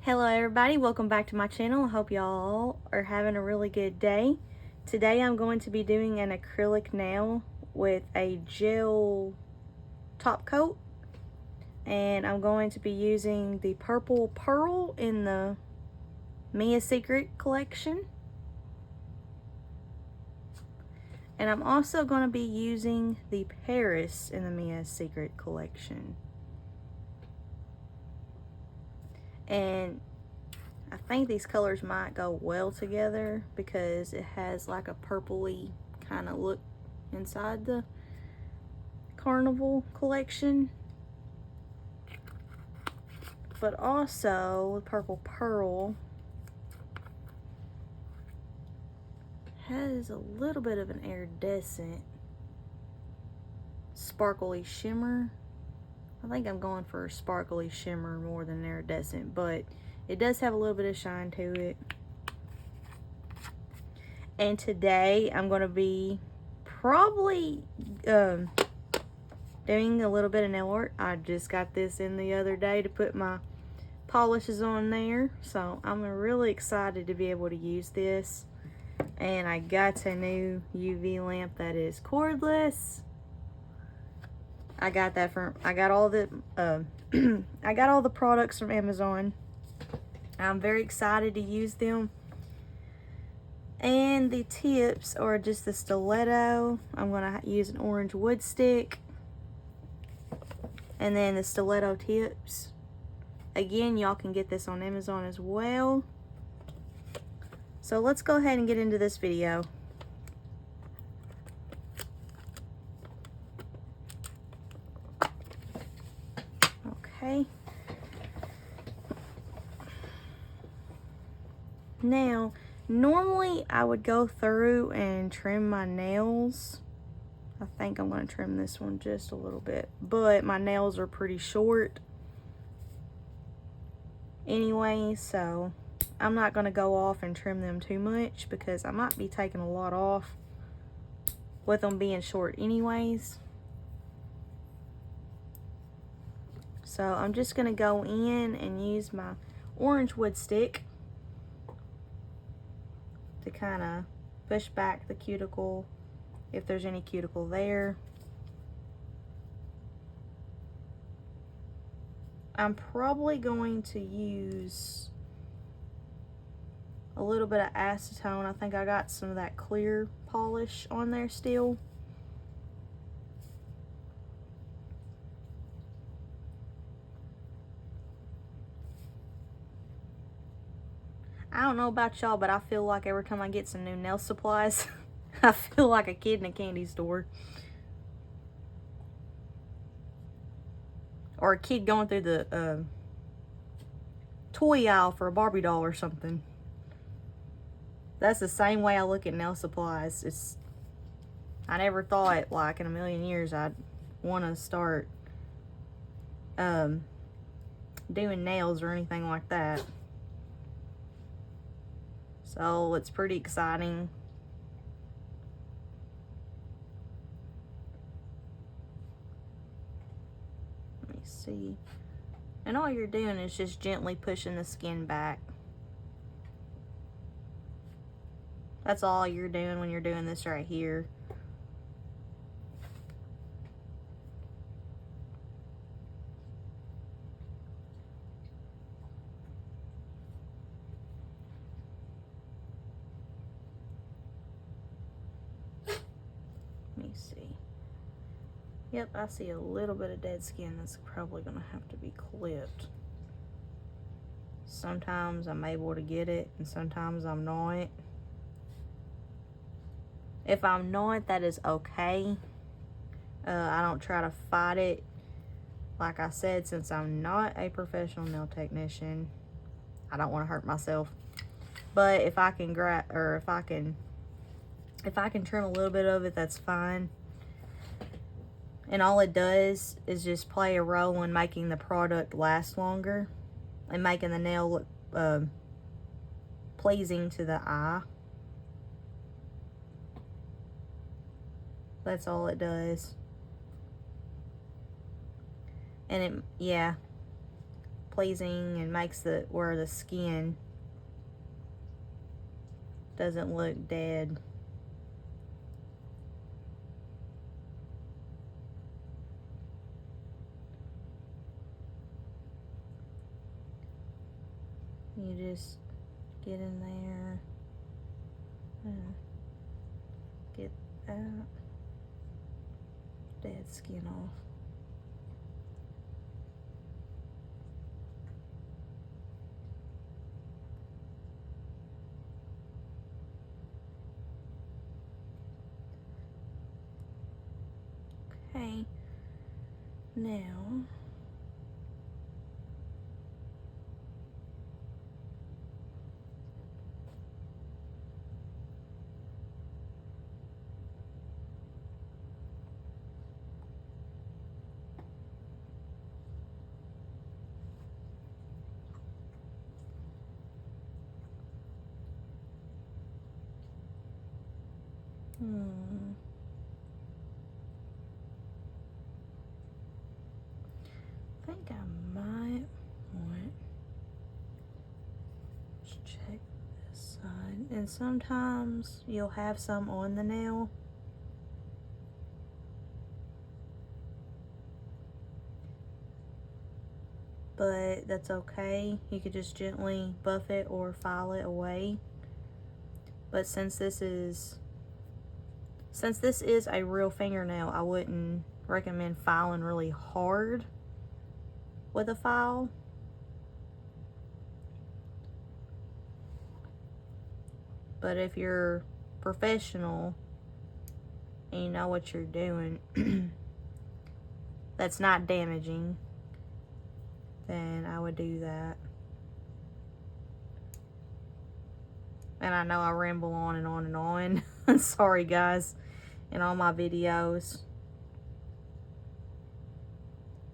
Hello everybody, welcome back to my channel. I hope y'all are having a really good day. Today I'm going to be doing an acrylic nail with a gel top coat, and I'm going to be using the purple pearl in the Mia Secret collection, and I'm also going to be using the Paris in the Mia Secret collection. And I think these colors might go well together because it has like a purpley kind of look inside the Carnival collection. But also, Purple Pearl has a little bit of an iridescent, sparkly shimmer. I think I'm going for a sparkly shimmer more than iridescent, but it does have a little bit of shine to it. And today I'm going to be probably doing a little bit of nail art. I just got this in the other day to put my polishes on there, so I'm really excited to be able to use this. And I got a new UV lamp that is cordless. I got that from I got all the I got all the products from Amazon. I'm very excited to use them. And the tips are just the stiletto. I'm gonna use an orange wood stick, and then the stiletto tips. Again, y'all can get this on Amazon as well. So let's go ahead and get into this video. Okay. Now, normally I would go through and trim my nails. I think I'm going to trim this one just a little bit, but my nails are pretty short anyway, so I'm not going to go off and trim them too much because I might be taking a lot off with them being short anyways. So I'm just going to go in and use my orange wood stick to kind of push back the cuticle if there's any cuticle there. I'm probably going to use a little bit of acetone. I think I got some of that clear polish on there still. I don't know about y'all, but I feel like every time I get some new nail supplies, I feel like a kid in a candy store. Or a kid going through the toy aisle for a Barbie doll or something. That's the same way I look at nail supplies. I never thought, like, in a million years I'd want to start doing nails or anything like that. So it's pretty exciting. Let me see. And all you're doing is just gently pushing the skin back. That's all you're doing when you're doing this right here. Let me see. Yep, I see a little bit of dead skin that's probably gonna have to be clipped. Sometimes I'm able to get it and sometimes I'm not. If I'm not, that is okay. I don't try to fight it. Like I said, since I'm not a professional nail technician, I don't want to hurt myself. But if I can if I can trim a little bit of it, that's fine. And all it does is just play a role in making the product last longer and making the nail look pleasing to the eye. That's all it does. And it, yeah, pleasing and makes where the skin doesn't look dead. You just get in there and get that dead skin off. Okay, now I think I might want to check this side. And sometimes you'll have some on the nail. But that's okay. You could just gently buff it or file it away. But since this is a real fingernail, I wouldn't recommend filing really hard with a file. But if you're professional and you know what you're doing, that's not damaging, then I would do that. And I know I ramble on and on and on. Sorry guys, in all my videos.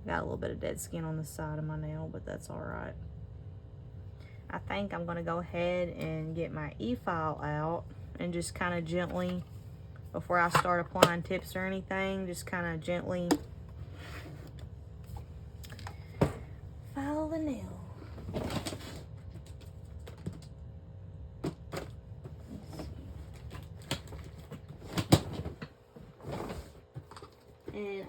Got a little bit of dead skin on the side of my nail, but that's alright. I think I'm going to go ahead and get my e-file out and just kind of gently, before I start applying tips or anything, just kind of gently file the nail. And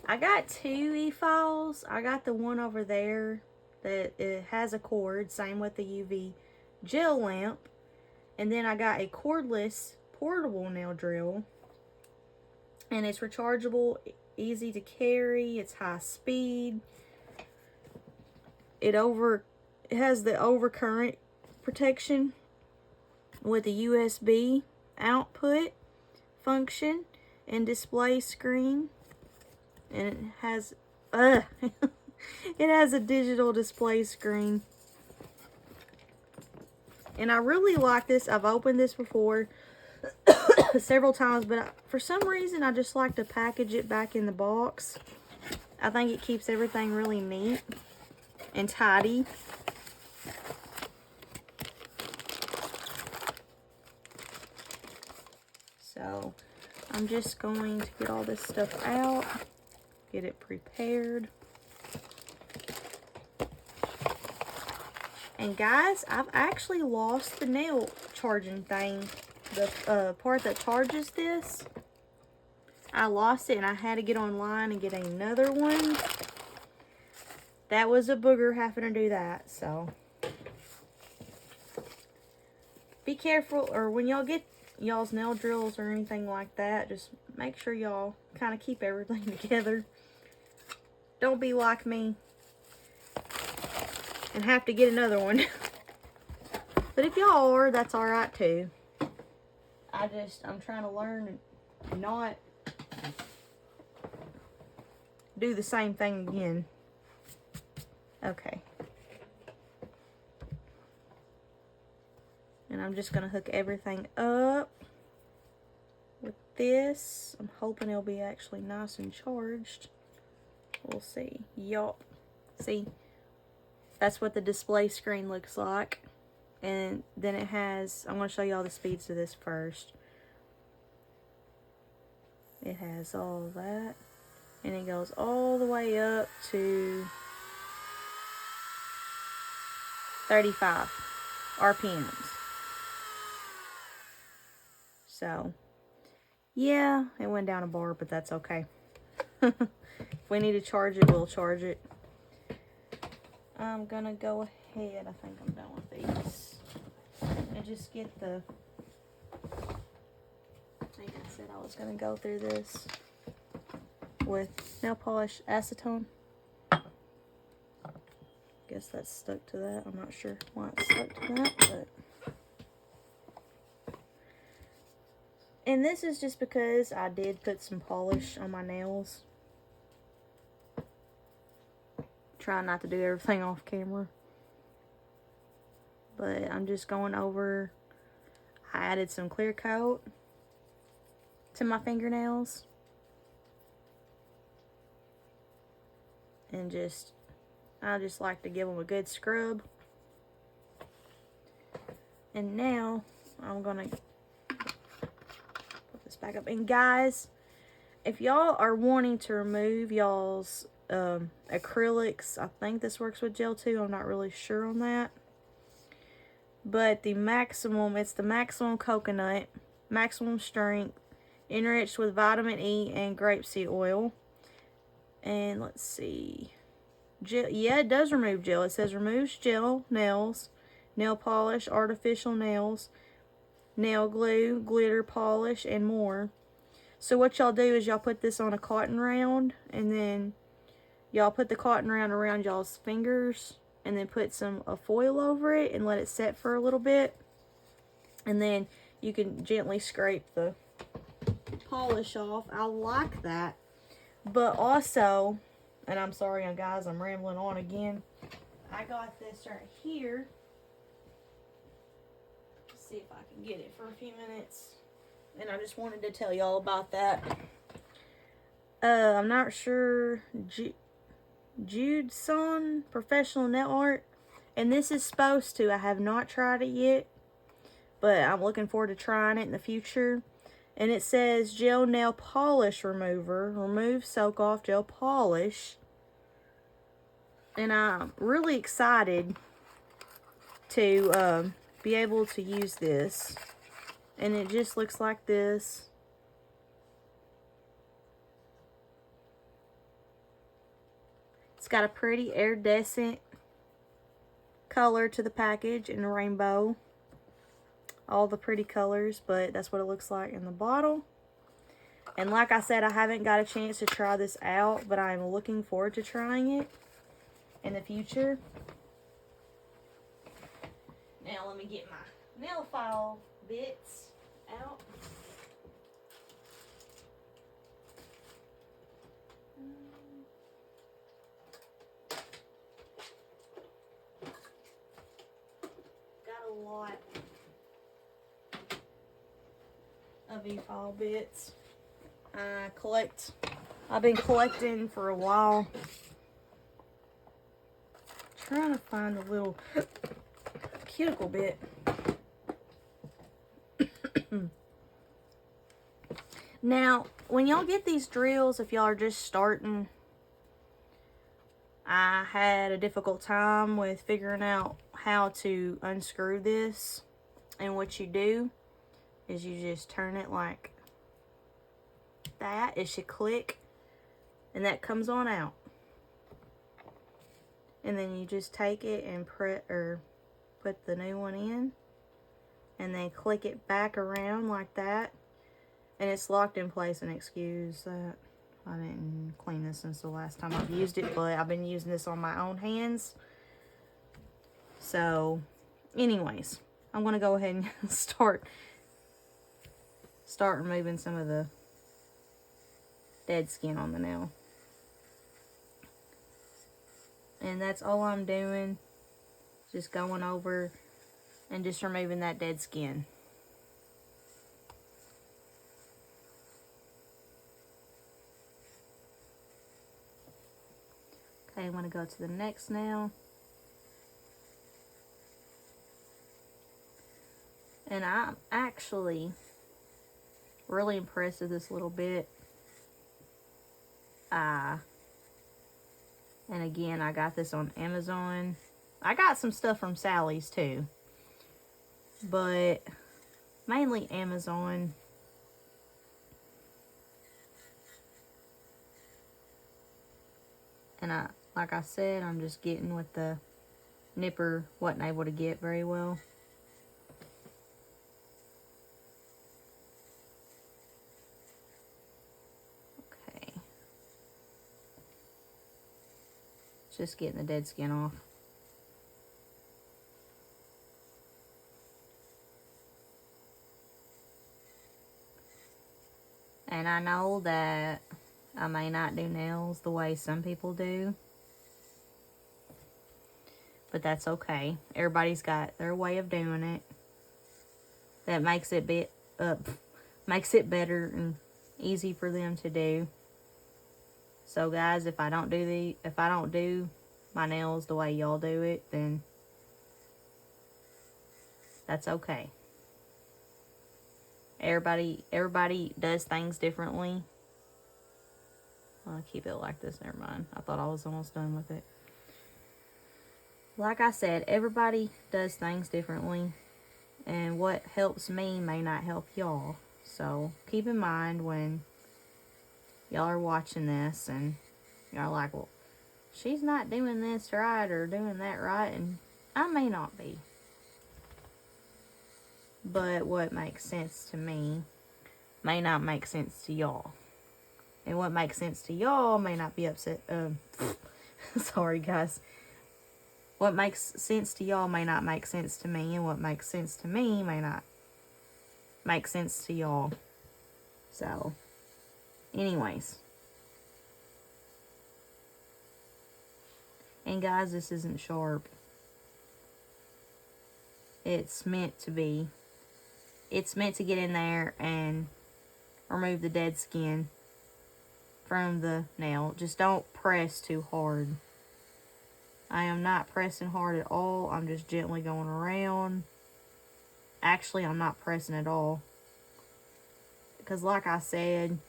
I got two e-files. I got the one over there that it has a cord, same with the UV gel lamp. And then I got a cordless portable nail drill. And it's rechargeable, easy to carry, it's high speed. It has the overcurrent protection with a USB output function and display screen, and it has it has a digital display screen. And I really like this. I've opened this before several times, but for some reason I just like to package it back in the box. I think it keeps everything really neat and tidy. So I'm just going to get all this stuff out, get it prepared. And guys, I've actually lost the nail charging thing, the part that charges this. I lost it and I had to get online and get another one. That was a booger having to do that, so be careful, or when y'all get y'all's nail drills or anything like that, just make sure y'all kind of keep everything together. Don't be like me and have to get another one. But if y'all are, that's alright too. I'm trying to learn and not do the same thing again. Okay. And I'm just going to hook everything up with this. I'm hoping it'll be actually nice and charged. We'll see. Yup. See? That's what the display screen looks like. And then it has, I'm going to show you all the speeds of this first. It has all that. And it goes all the way up to 35 RPMs. So, yeah, it went down a bar, but that's okay. If we need to charge it, we'll charge it. I'm gonna go ahead. I think I'm done with these. And just get the... I think I said I was gonna go through this with nail polish acetone. Guess that's stuck to that. I'm not sure why it's stuck to that, but... And this is just because I did put some polish on my nails. Trying not to do everything off camera. But I'm just going over. I added some clear coat to my fingernails. And I just like to give them a good scrub. And now I'm gonna put this back up. And guys, if y'all are wanting to remove y'all's acrylics, I think this works with gel too. I'm not really sure on that. But the maximum, it's the maximum coconut, maximum strength, enriched with vitamin E and grapeseed oil. And let's see. Gel, yeah, it does remove gel. It says removes gel, nails, nail polish, artificial nails, nail glue, glitter polish, and more. So what y'all do is y'all put this on a cotton round, and then y'all put the cotton round around y'all's fingers, and then put some foil over it and let it set for a little bit. And then you can gently scrape the polish off. I like that. But also, and I'm sorry guys, I'm rambling on again. I got this right here. Let's see if I can get it for a few minutes. And I just wanted to tell y'all about that. I'm not sure. Judeson Professional Nail Art. And this is supposed to. I have not tried it yet. But I'm looking forward to trying it in the future. And it says gel nail polish remover. Remove soak off gel polish. And I'm really excited to be able to use this. And it just looks like this. It's got a pretty iridescent color to the package in a rainbow. All the pretty colors, but that's what it looks like in the bottle. And like I said, I haven't got a chance to try this out, but I'm looking forward to trying it in the future. Now let me get my nail file bits out. Got a lot of e-file bits. I've been collecting for a while. Trying to find a little cuticle bit. Now, when y'all get these drills, if y'all are just starting, I had a difficult time with figuring out how to unscrew this. And what you do is you just turn it like that. It should click, and that comes on out. And then you just take it and put the new one in, and then click it back around like that, and it's locked in place. And excuse that, I didn't clean this since the last time I've used it, but I've been using this on my own hands. So anyways, I'm gonna go ahead and start removing some of the dead skin on the nail. And that's all I'm doing, just going over and just removing that dead skin. Okay, I'm going to go to the next nail. And I'm actually really impressed with this little bit. And again, I got this on Amazon. I got some stuff from Sally's too, but mainly Amazon. And like I said, I'm just getting what the nipper wasn't able to get very well. Okay. Just getting the dead skin off. And I know that I may not do nails the way some people do, but that's okay. Everybody's got their way of doing it that makes it makes it better and easy for them to do. So guys, if I don't do my nails the way y'all do it, then that's okay. Everybody does things differently. I'll keep it like this. Never mind. I thought I was almost done with it. Like I said, everybody does things differently, and what helps me may not help y'all. So keep in mind when y'all are watching this and y'all are like, well, she's not doing this right or doing that right, and I may not be. But what makes sense to me may not make sense to y'all. And what makes sense to y'all may not be sorry guys. What makes sense to y'all may not make sense to me, and what makes sense to me may not make sense to y'all. So, anyways. And guys, this isn't sharp. It's meant to be. It's meant to get in there and remove the dead skin from the nail. Just don't press too hard. I am not pressing hard at all. I'm just gently going around. Actually, I'm not pressing at all. Because like I said,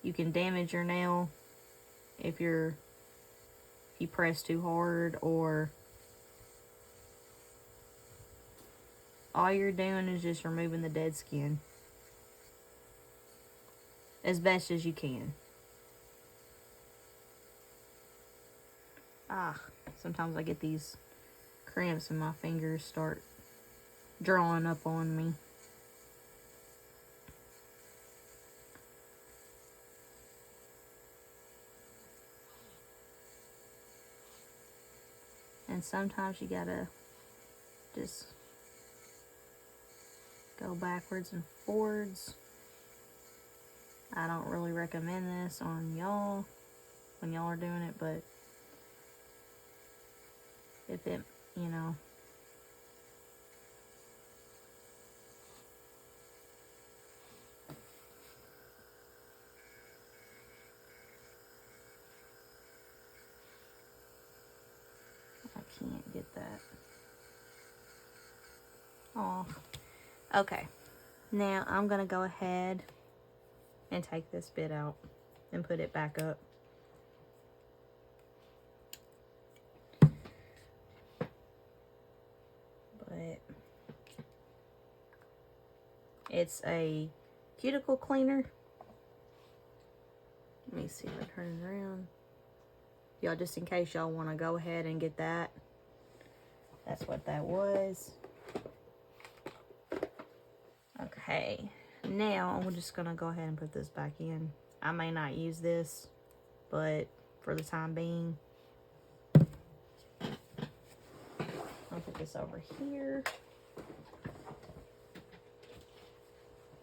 you can damage your nail if you press too hard, or all you're doing is just removing the dead skin as best as you can. Sometimes I get these cramps and my fingers start drawing up on me. And sometimes you gotta just go backwards and forwards. I don't really recommend this on y'all when y'all are doing it, but if it, you know, I can't get that off. Okay, now I'm gonna go ahead and take this bit out and put it back up. But it's a cuticle cleaner. Let me see if I turn it around. Y'all, just in case y'all want to go ahead and get that. That's what that was. Okay, now I'm just gonna go ahead and put this back in. I may not use this, but for the time being, I'll put this over here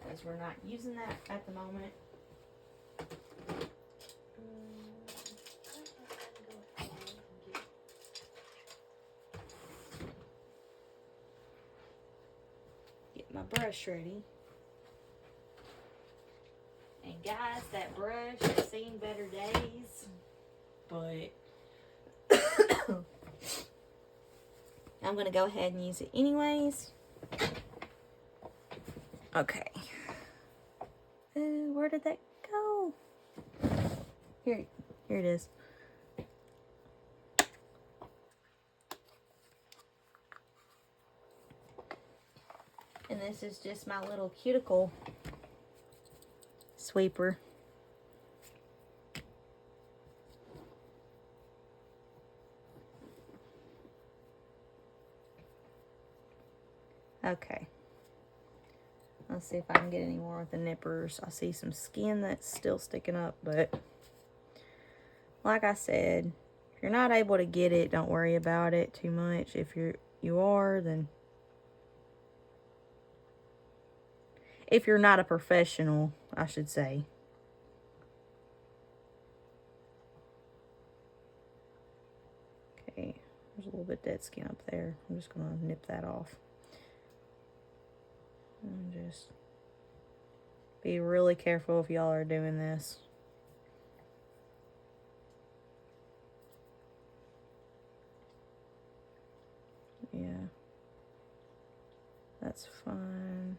because we're not using that at the moment. Get my brush ready. And guys, that brush has seen better days, but I'm going to go ahead and use it anyways. Okay. Where did that go? Here it is. this is just my little cuticle sweeper. Okay. Let's see if I can get any more with the nippers. I see some skin that's still sticking up, but like I said, if you're not able to get it, don't worry about it too much. If you are, then if you're not a professional, I should say. Okay, there's a little bit dead skin up there. I'm just gonna nip that off. And just be really careful if y'all are doing this. Yeah, that's fine.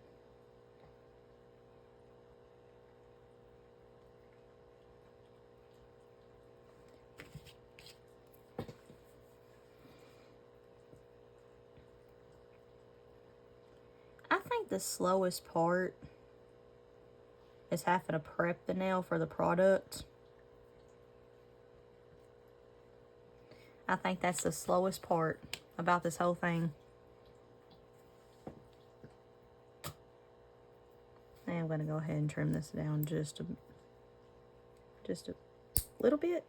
I think the slowest part is having to prep the nail for the product. I think that's the slowest part about this whole thing. I am going to go ahead and trim this down just a little bit.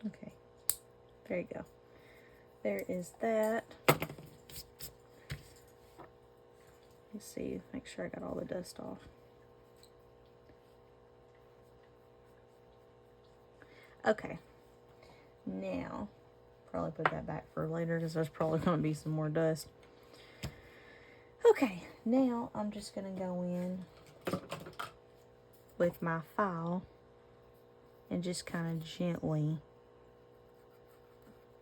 Okay, there you go. There is that. Let's see, make sure I got all the dust off. Okay, now probably put that back for later because there's probably going to be some more dust. Okay, now I'm just going to go in with my file and just kind of gently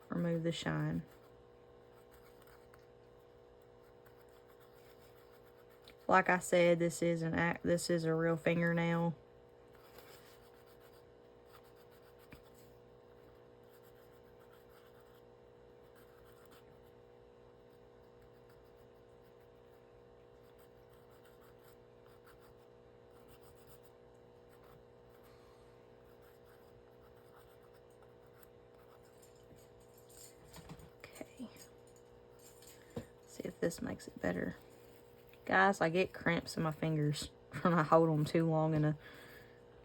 remove the shine. Like I said, this is a real fingernail. Okay. See if this makes it better. Guys, I get cramps in my fingers when I hold them too long in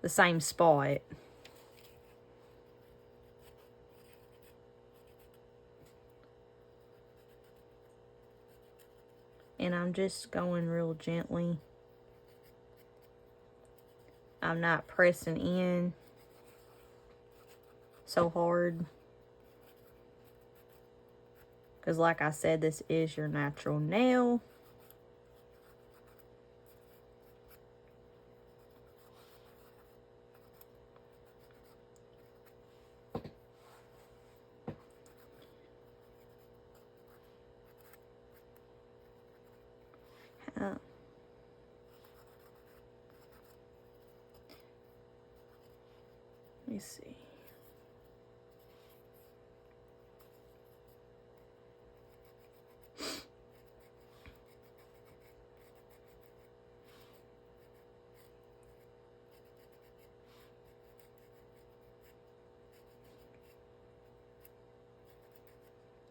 the same spot. And I'm just going real gently. I'm not pressing in so hard. Because like I said, this is your natural nail. Let me see.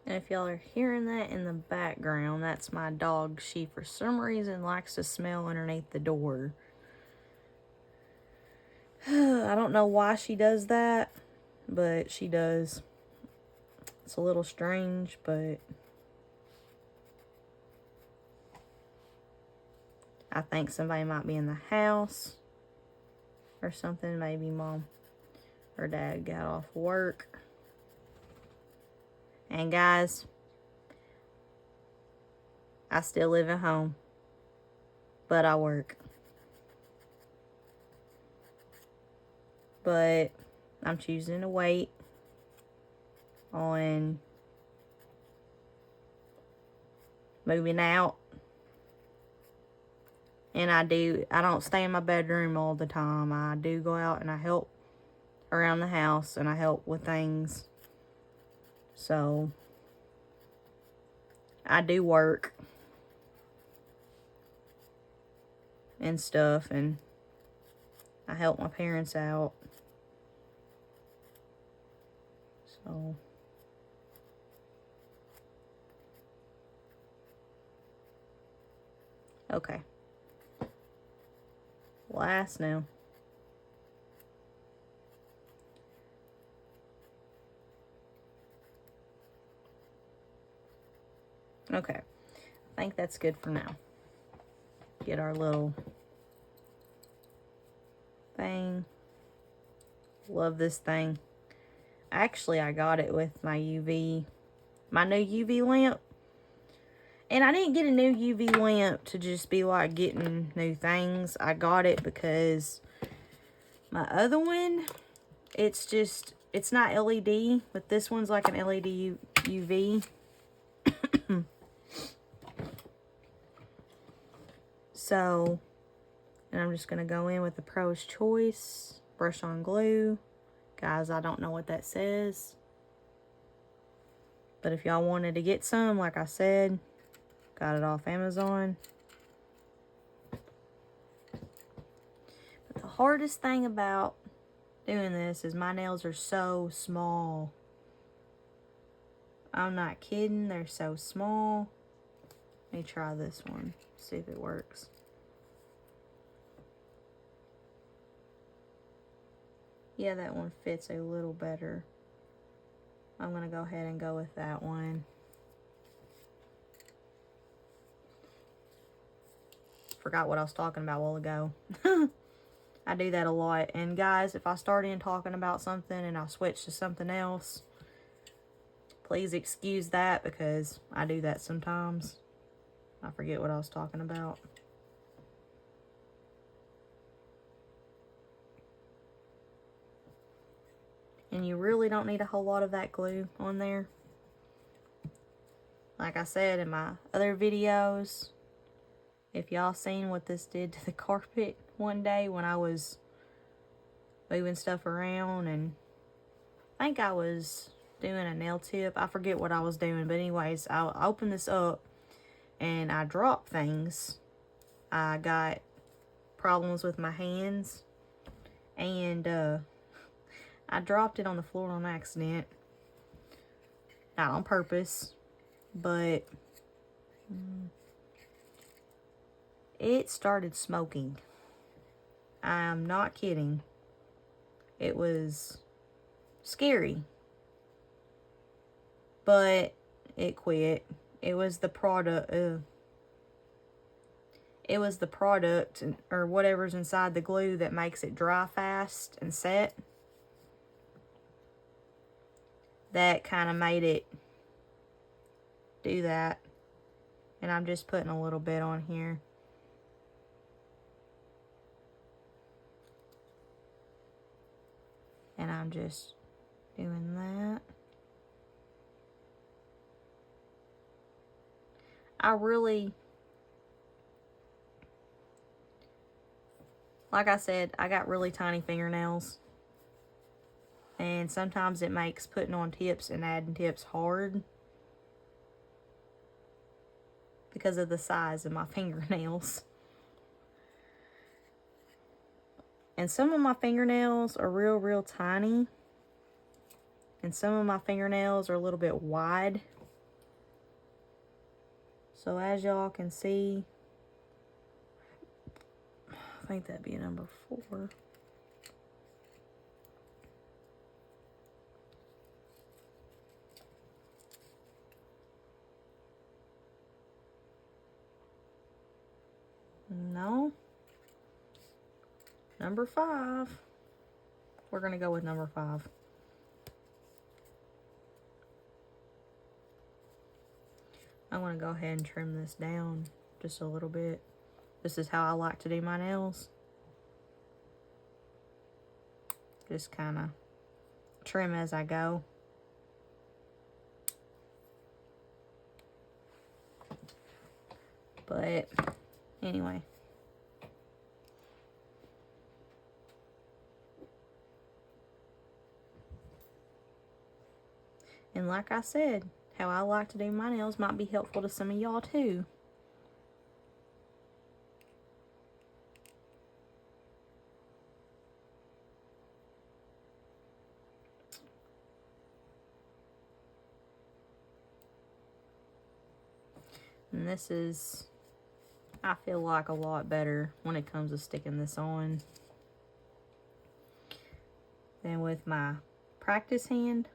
And if y'all are hearing that in the background, that's my dog. She, for some reason, likes to smell underneath the door. I don't know why she does that, but she does. It's a little strange, but I think somebody might be in the house or something. Maybe mom or dad got off work. And guys, I still live at home, but I work. But I'm choosing to wait on moving out. And I don't stay in my bedroom all the time. I do go out and I help around the house and I help with things So I do work and stuff, and I help my parents out. So okay. Last now. Okay. I think that's good for now. Get our little thing. Love this thing. Actually, I got it with my new UV lamp. And I didn't get a new UV lamp to just be like getting new things. I got it because my other one, it's not LED, but this one's like an LED UV. So, and I'm just going to go in with the Pro's Choice brush on glue. Guys, I don't know what that says. But if y'all wanted to get some, like I said, got it off Amazon. But the hardest thing about doing this is my nails are so small. I'm not kidding, they're so small. Let me try this one, see if it works. Yeah, that one fits a little better. I'm gonna go ahead and go with that one. Forgot what I was talking about a while ago. I do that a lot. And guys, if I start in talking about something and I switch to something else, please excuse that, because I do that sometimes. I forget what I was talking about. And you really don't need a whole lot of that glue on there. Like I said in my other videos, if y'all seen what this did to the carpet one day when I was moving stuff around, and I think I was doing a nail tip. I forget what I was doing, but anyways, I'll open this up and I dropped things. I got problems with my hands, and I dropped it on the floor on accident. Not on purpose, but it started smoking. I'm not kidding. It was scary, but it quit. It was the product. It was the product or whatever's inside the glue that makes it dry fast and set. That kind of made it do that. And I'm just putting a little bit on here. And I'm just doing that. I really, like I said, I got really tiny fingernails. And sometimes it makes putting on tips and adding tips hard because of the size of my fingernails. And some of my fingernails are real tiny. And some of my fingernails are a little bit wide. So as y'all can see, I think that'd be a number 4. No. Number 5. We're going to go with number 5. I'm going to go ahead and trim this down just a little bit. This is how I like to do my nails. Just kind of trim as I go. But anyway. And like I said, how I like to do my nails might be helpful to some of y'all too. And this is, I feel like, a lot better when it comes to sticking this on than with my practice hand.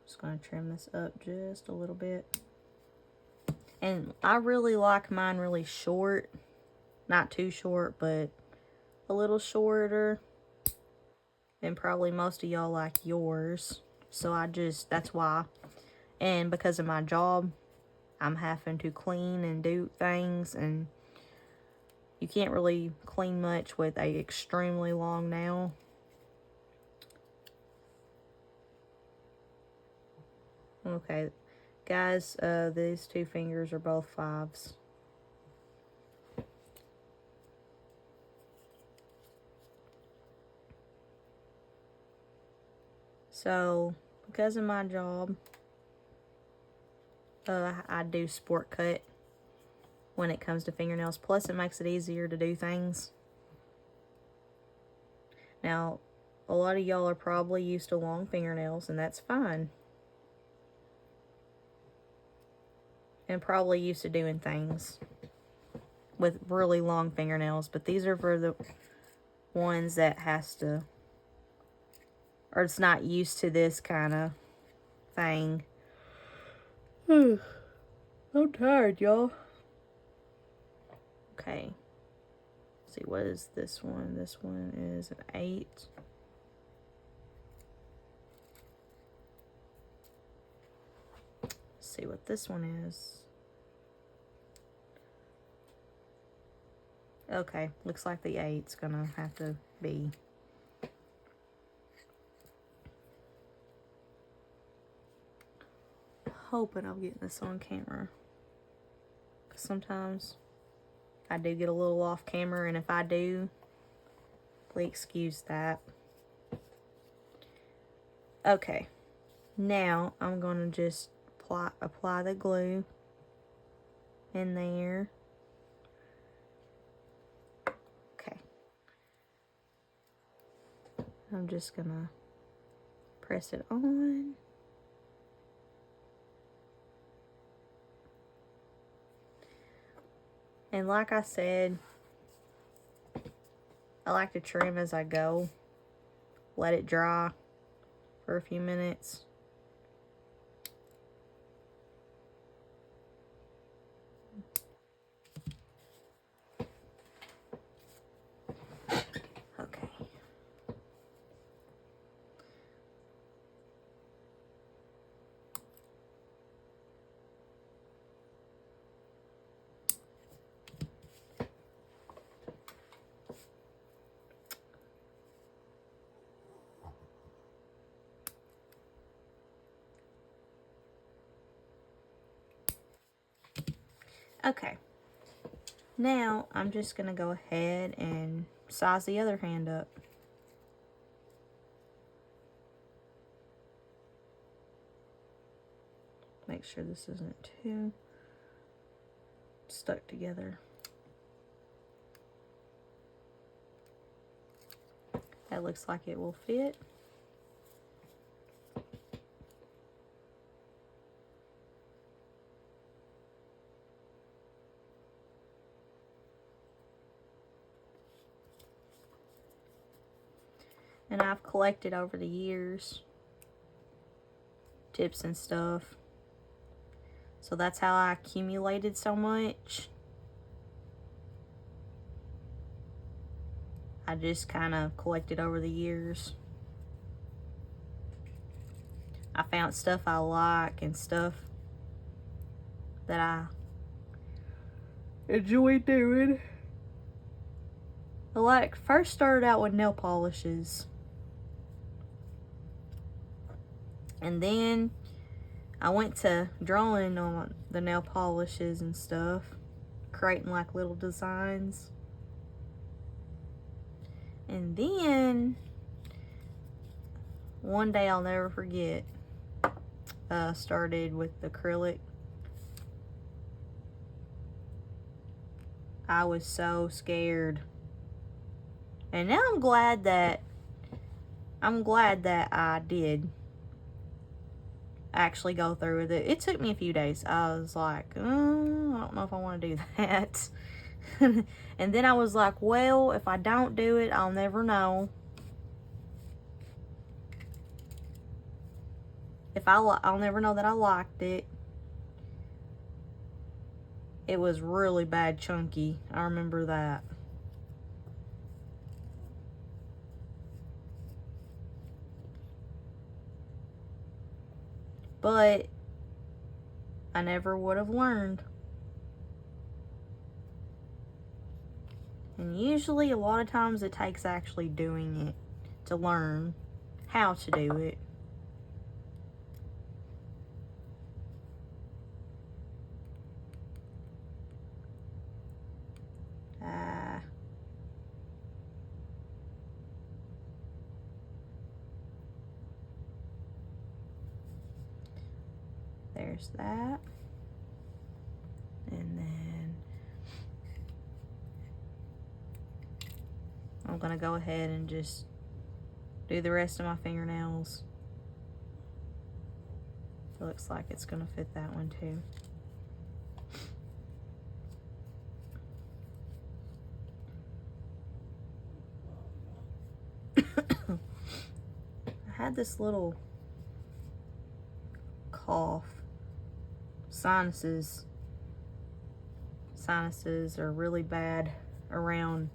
Just going to trim this up just a little bit. And I really like mine really short. Not too short, but a little shorter than probably most of y'all like yours. So that's why. And because of my job, I'm having to clean and do things, and you can't really clean much with a extremely long nail. Okay, guys, these two fingers are both 5s. So, because of my job, I do sport cut when it comes to fingernails. Plus, it makes it easier to do things. Now, a lot of y'all are probably used to long fingernails, and that's fine. And probably used to doing things with really long fingernails. But these are for the ones that has to, or it's not used to this kind of thing. I'm tired, y'all. Okay. Let's see, what is this one? This one is an 8. Let's see what this one is. Okay, looks like the 8's gonna have to be. Hoping I'm getting this on camera. Because sometimes I do get a little off camera, and if I do, please excuse that. Okay, now I'm going to just apply the glue in there. Okay. I'm just going to press it on. And like I said, I like to trim as I go. Let it dry for a few minutes. Okay. Okay, now I'm just going to go ahead and size the other hand up. Make sure this isn't too stuck together. That looks like it will fit. And I've collected over the years tips and stuff. So that's how I accumulated so much. I just kind of collected over the years. I found stuff I like and stuff that I enjoy doing. I first started out with nail polishes. And then I went to drawing on the nail polishes and stuff, creating like little designs. And then one day I'll never forget. Started with acrylic. I was so scared. And now I'm glad that I did actually go through with it. It took me a few days. I was like, I don't know if I want to do that. And then I was like, well, if I don't do it, I'll never know. I'll never know that I liked it. It was really bad chunky. I remember that. But I never would have learned. And usually a lot of times it takes actually doing it to learn how to do it. There's that. And then I'm gonna go ahead and just do the rest of my fingernails. It looks like it's gonna fit that one too. I had this little cough. Sinuses are really bad around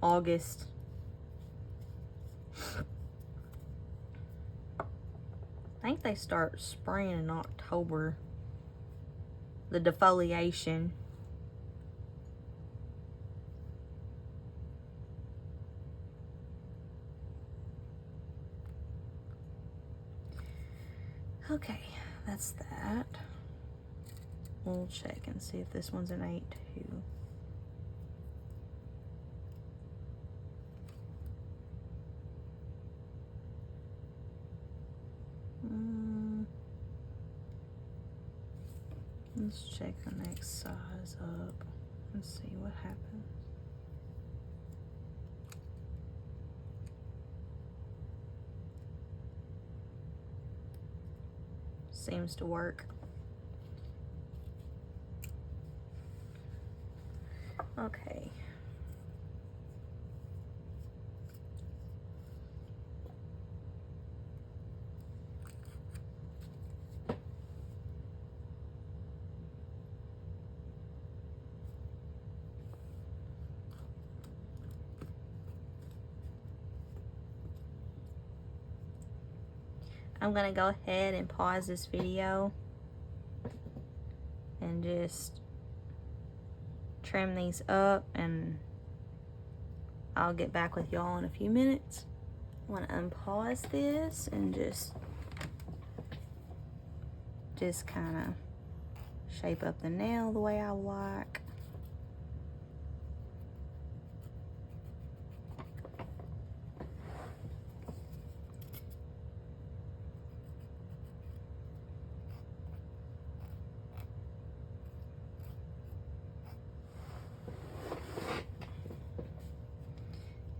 August. I think they start spraying in October. The defoliation. Okay, that's that. We'll check and see if this one's an 8 too. Let's check the next size up and see what happens. Seems to work. Okay. I'm gonna go ahead and pause this video and just trim these up, and I'll get back with y'all in a few minutes. I want to unpause this and just kind of shape up the nail the way I like.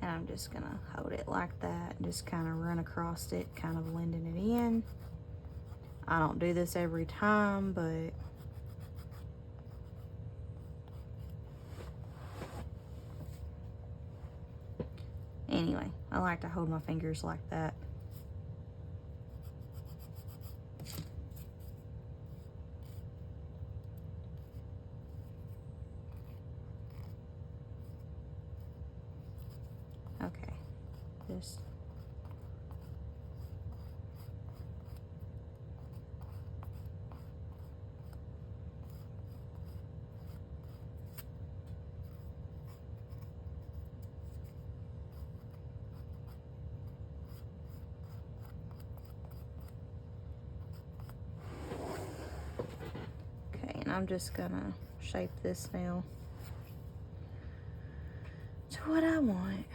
I'm just gonna hold it like that, just kind of run across it, kind of blending it in. I don't do this every time, but anyway, I like to hold my fingers like that. Okay, just okay, and I'm just gonna shape this nail to what I want.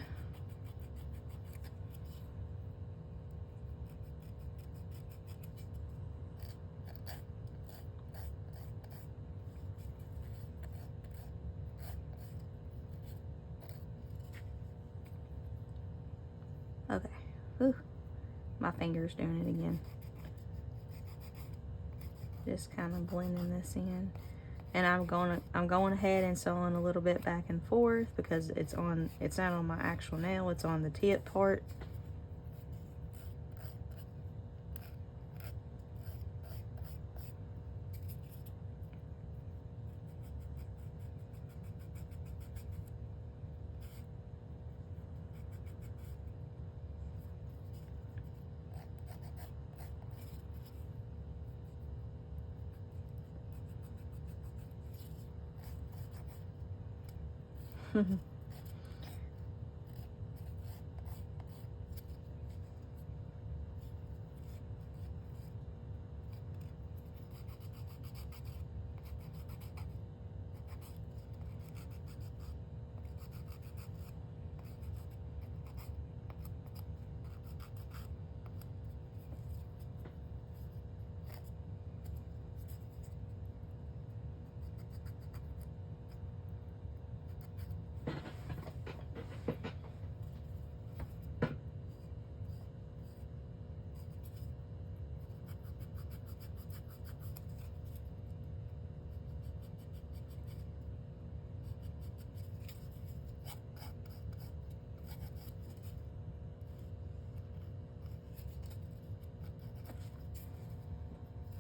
Okay. Ooh, my finger's doing it again. Just kind of blending this in. And I'm going ahead and sewing a little bit back and forth because it's not on my actual nail, it's on the tip part.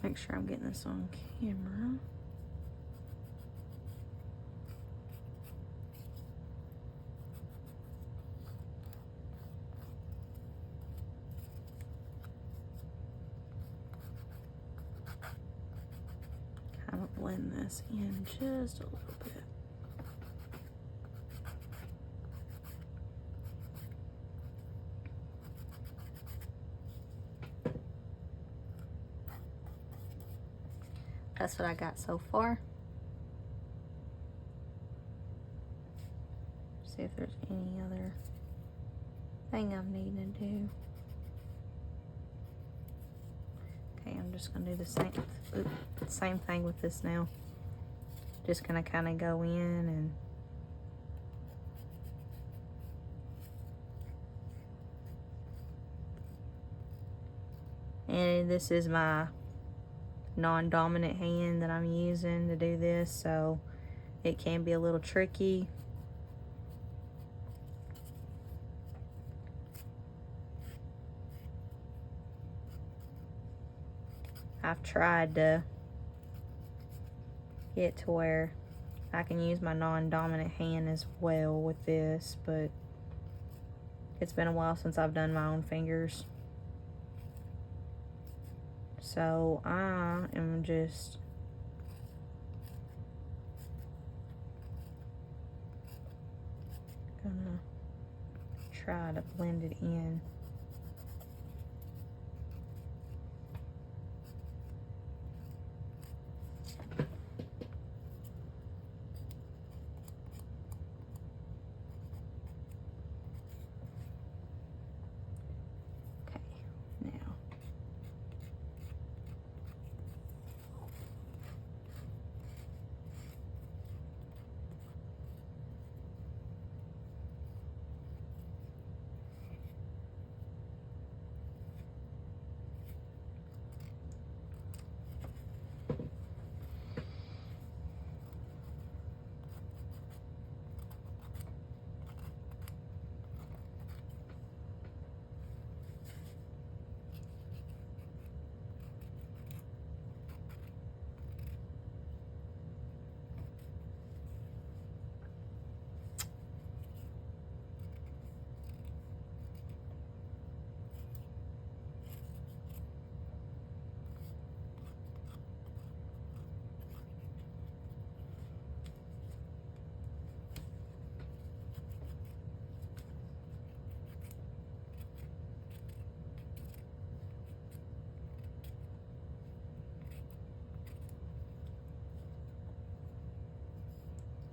Make sure I'm getting this on camera. Kind of blend this in just a little bit. That's what I got so far. See if there's any other thing I'm needing to do. Okay, I'm just gonna do the same thing with this now. Just gonna kind of go in and this is my non-dominant hand that I'm using to do this, so it can be a little tricky. I've tried to get to where I can use my non-dominant hand as well with this, but it's been a while since I've done my own fingers. So I am just gonna try to blend it in.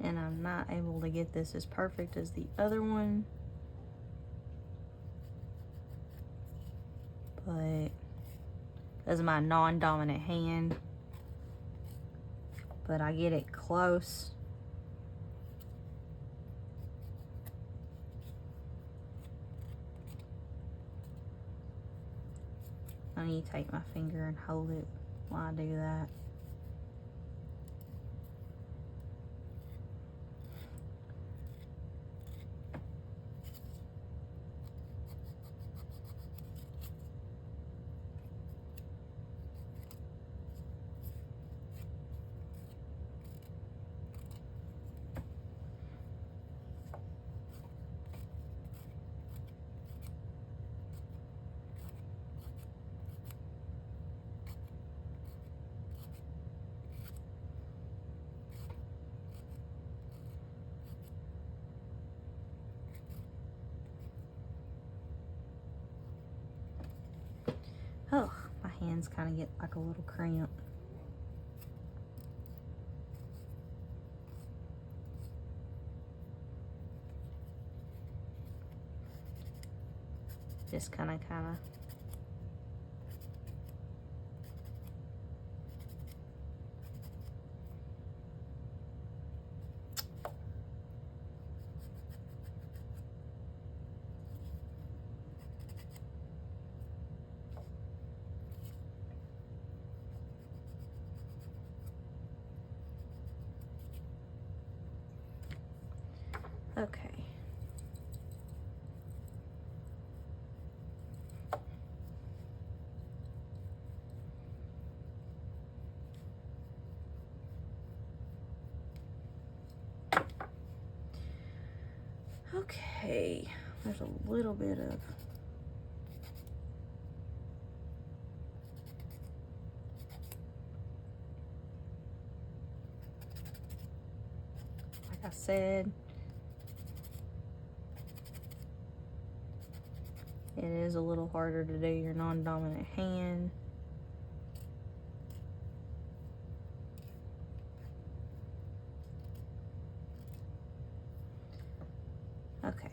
And I'm not able to get this as perfect as the other one, but this is my non-dominant hand, but I get it close. I need to take my finger and hold it while I do that. Oh, my hands kind of get like a little cramp. Just kind of. Okay. Okay, there's a little bit of like I said, it is a little harder to do your non-dominant hand. Okay.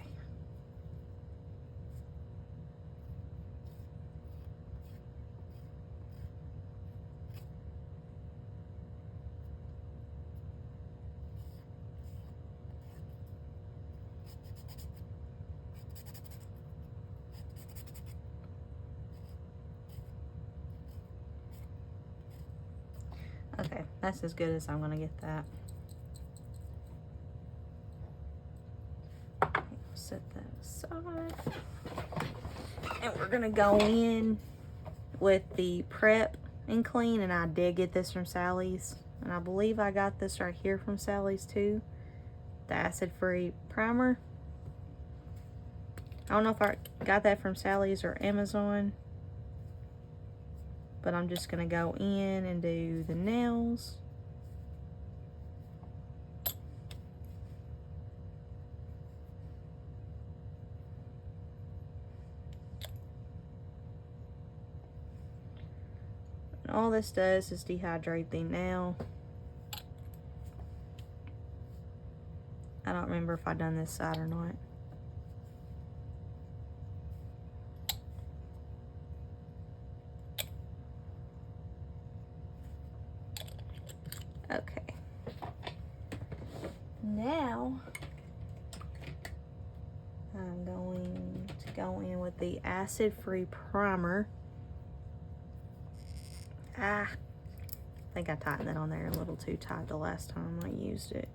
Okay, that's as good as I'm gonna get that. Set that aside. And we're gonna go in with the Prep and Clean, and I did get this from Sally's, and I believe I got this right here from Sally's too, the acid-free primer. I don't know if I got that from Sally's or Amazon, but I'm just gonna go in and do the nails. And all this does is dehydrate the nail. I don't remember if I've done this side or not. Okay. Now, I'm going to go in with the acid-free primer. I think I tightened that on there a little too tight the last time I used it.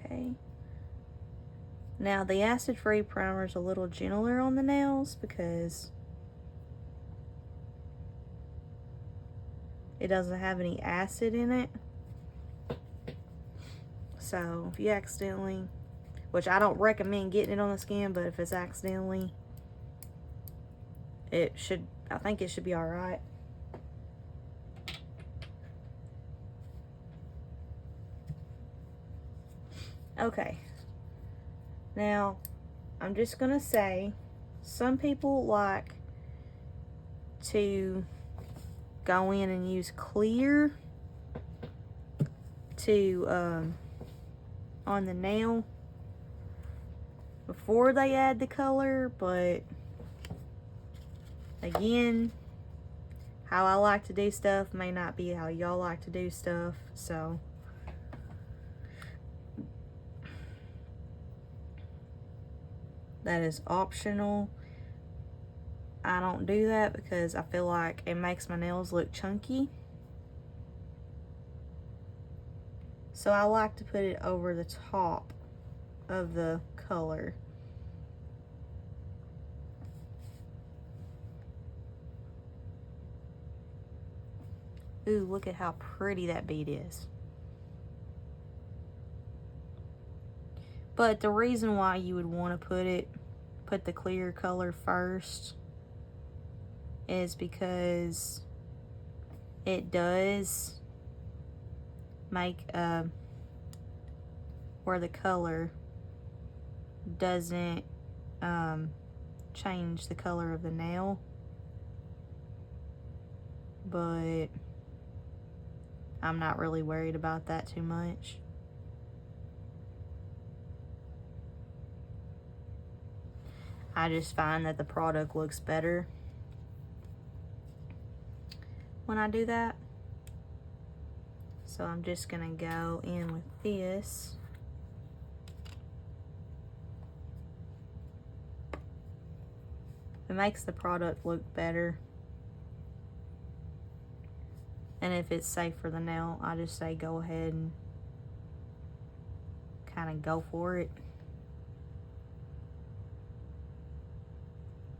Okay. Now the acid-free primer is a little gentler on the nails because it doesn't have any acid in it. So if you accidentally, which I don't recommend getting it on the skin, but if it's accidentally, I think it should be all right. Okay. Now, I'm just gonna say, some people like to go in and use clear to on the nail before they add the color, but again, how I like to do stuff may not be how y'all like to do stuff, so That is optional. I don't do that because I feel like it makes my nails look chunky. So I like to put it over the top of the color. Ooh, look at how pretty that bead is. But the reason why you would want to put the clear color first is because it does make where the color doesn't change the color of the nail, but I'm not really worried about that too much. I just find that the product looks better when I do that. So I'm just gonna go in with this. It makes the product look better. And if it's safe for the nail, I just say go ahead and kind of go for it.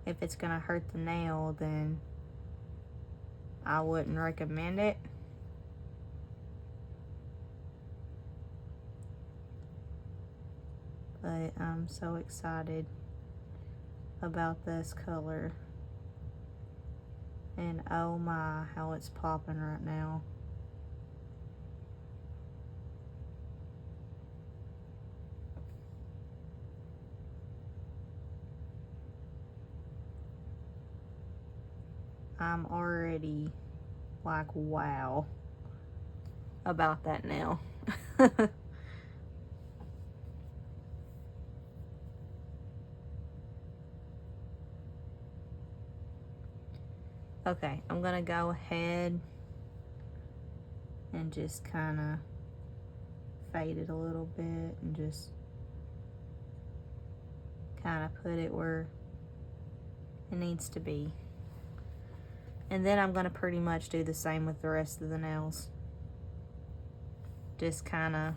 If it's gonna hurt the nail, then I wouldn't recommend it. But I'm so excited about this color. And oh my, how it's popping right now. I'm already like, wow, about that nail. Okay, I'm gonna go ahead and just kind of fade it a little bit and just kind of put it where it needs to be. And then I'm gonna pretty much do the same with the rest of the nails. Just kind of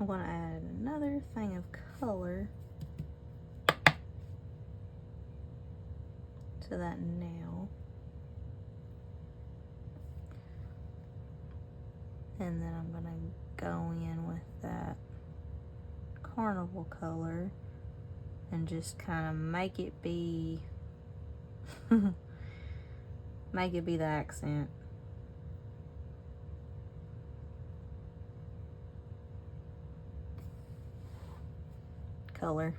I'm gonna add another thing of color to that nail. And then I'm gonna go in with that carnival color and just kind of make it be make it be the accent color.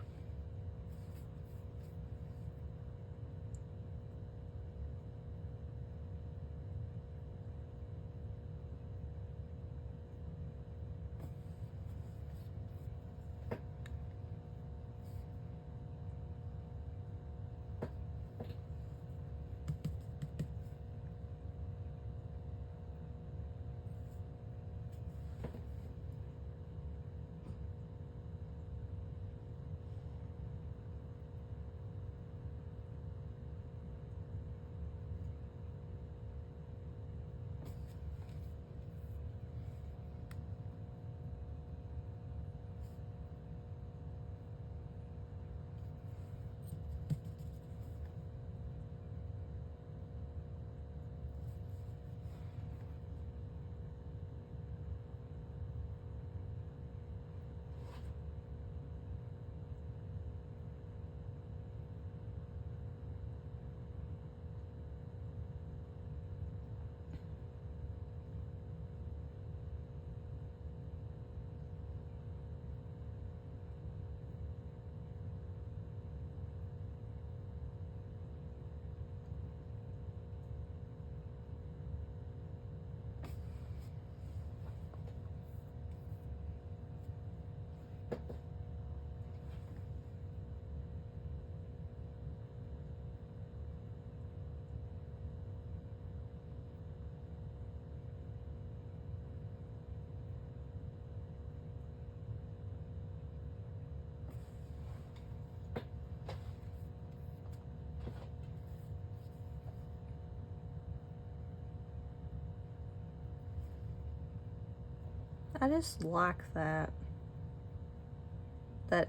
I just like that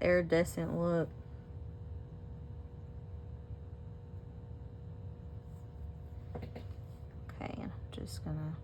iridescent look. Okay, I'm just gonna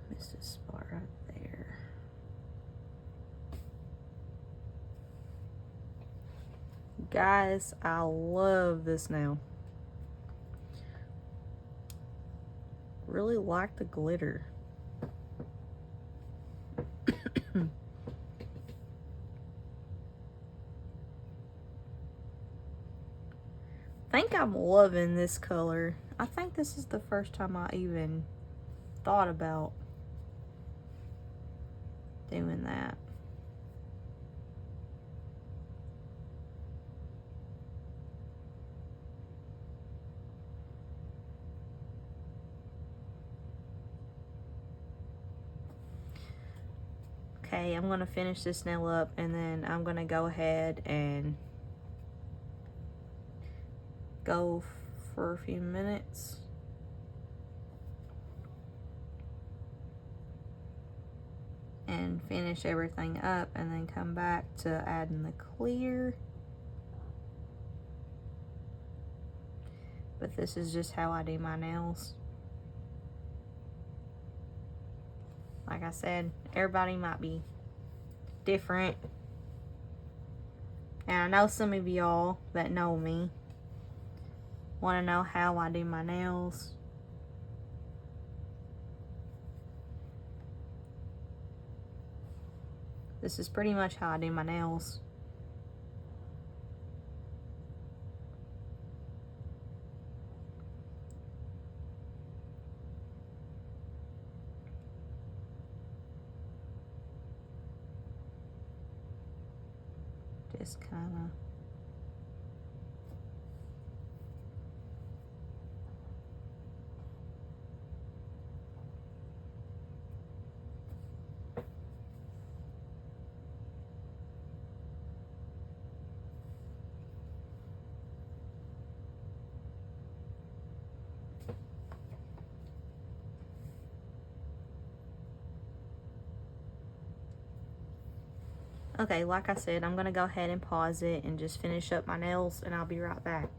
miss this spot right there. Guys, I love this now. Really like the glitter. I think I'm loving this color. I think this is the first time I even thought about doing that. Okay, I'm gonna finish this nail up and then I'm gonna go ahead and go for a few minutes. And finish everything up and then come back to adding the clear. But this is just how I do my nails. Like I said, everybody might be different. And I know some of y'all that know me want to know how I do my nails. This is pretty much how I do my nails. Just kind of okay, like I said, I'm gonna go ahead and pause it and just finish up my nails and I'll be right back.